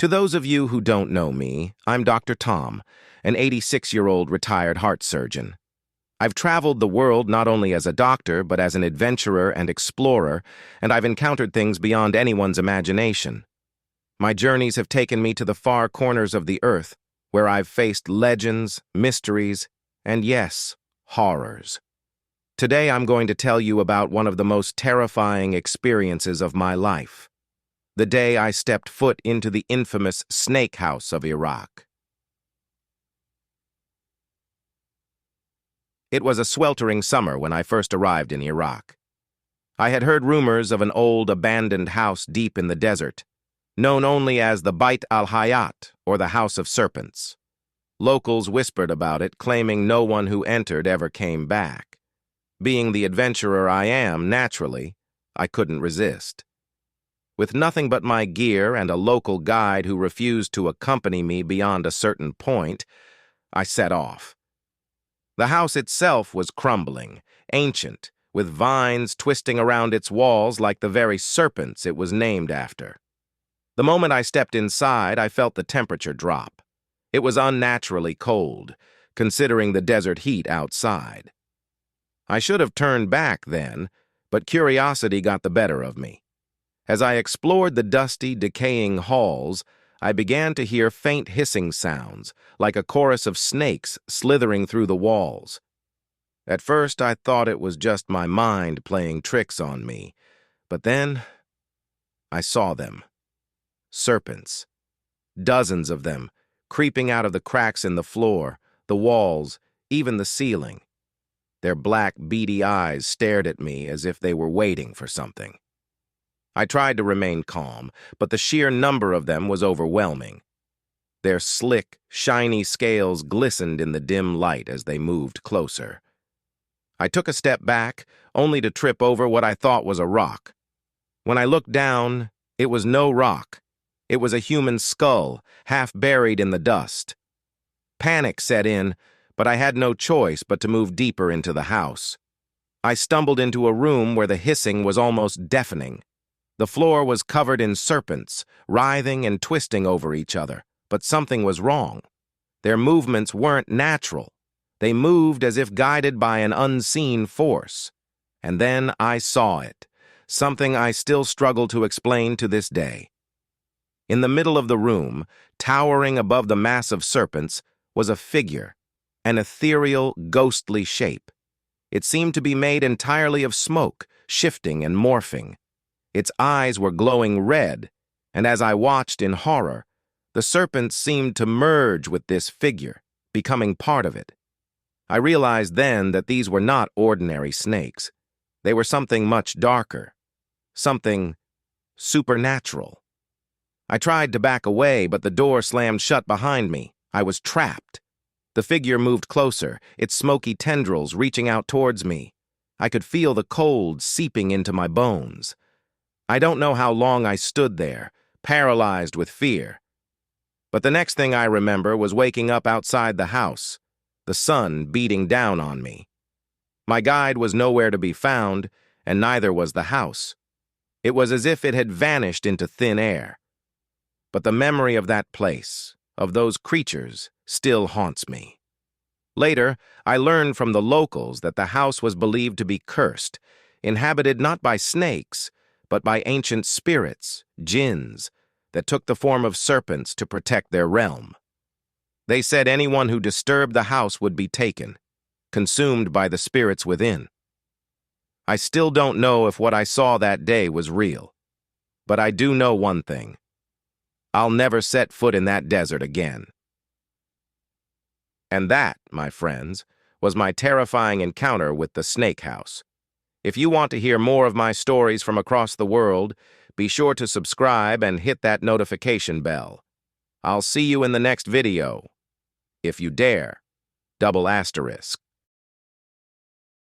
To those of you who don't know me, I'm Dr. Tom, an 86-year-old retired heart surgeon. I've traveled the world not only as a doctor, but as an adventurer and explorer, and I've encountered things beyond anyone's imagination. My journeys have taken me to the far corners of the earth, where I've faced legends, mysteries, and yes, horrors. Today I'm going to tell you about one of the most terrifying experiences of my life. The day I stepped foot into the infamous Snake House of Iraq. It was a sweltering summer when I first arrived in Iraq. I had heard rumors of an old abandoned house deep in the desert, known only as the Bait al-Hayat, or the House of Serpents. Locals whispered about it, claiming no one who entered ever came back. Being the adventurer I am, naturally, I couldn't resist. With nothing but my gear and a local guide who refused to accompany me beyond a certain point, I set off. The house itself was crumbling, ancient, with vines twisting around its walls like the very serpents it was named after. The moment I stepped inside, I felt the temperature drop. It was unnaturally cold, considering the desert heat outside. I should have turned back then, but curiosity got the better of me. As I explored the dusty, decaying halls, I began to hear faint hissing sounds, like a chorus of snakes slithering through the walls. At first, I thought it was just my mind playing tricks on me, but then I saw them. Serpents. Dozens of them, creeping out of the cracks in the floor, the walls, even the ceiling. Their black, beady eyes stared at me as if they were waiting for something. I tried to remain calm, but the sheer number of them was overwhelming. Their slick, shiny scales glistened in the dim light as they moved closer. I took a step back, only to trip over what I thought was a rock. When I looked down, it was no rock. It was a human skull, half buried in the dust. Panic set in, but I had no choice but to move deeper into the house. I stumbled into a room where the hissing was almost deafening. The floor was covered in serpents, writhing and twisting over each other, but something was wrong. Their movements weren't natural. They moved as if guided by an unseen force. And then I saw it, something I still struggle to explain to this day. In the middle of the room, towering above the mass of serpents, was a figure, an ethereal, ghostly shape. It seemed to be made entirely of smoke, shifting and morphing. Its eyes were glowing red, and as I watched in horror, the serpents seemed to merge with this figure, becoming part of it. I realized then that these were not ordinary snakes. They were something much darker, something supernatural. I tried to back away, but the door slammed shut behind me. I was trapped. The figure moved closer, its smoky tendrils reaching out towards me. I could feel the cold seeping into my bones. I don't know how long I stood there, paralyzed with fear. But the next thing I remember was waking up outside the house, the sun beating down on me. My guide was nowhere to be found, and neither was the house. It was as if it had vanished into thin air. But the memory of that place, of those creatures, still haunts me. Later, I learned from the locals that the house was believed to be cursed, inhabited not by snakes, but by ancient spirits, jinns, that took the form of serpents to protect their realm. They said anyone who disturbed the house would be taken, consumed by the spirits within. I still don't know if what I saw that day was real, but I do know one thing. I'll never set foot in that desert again. And that, my friends, was my terrifying encounter with the Snake House. If you want to hear more of my stories from across the world, be sure to subscribe and hit that notification bell. I'll see you in the next video. If you dare, double asterisk.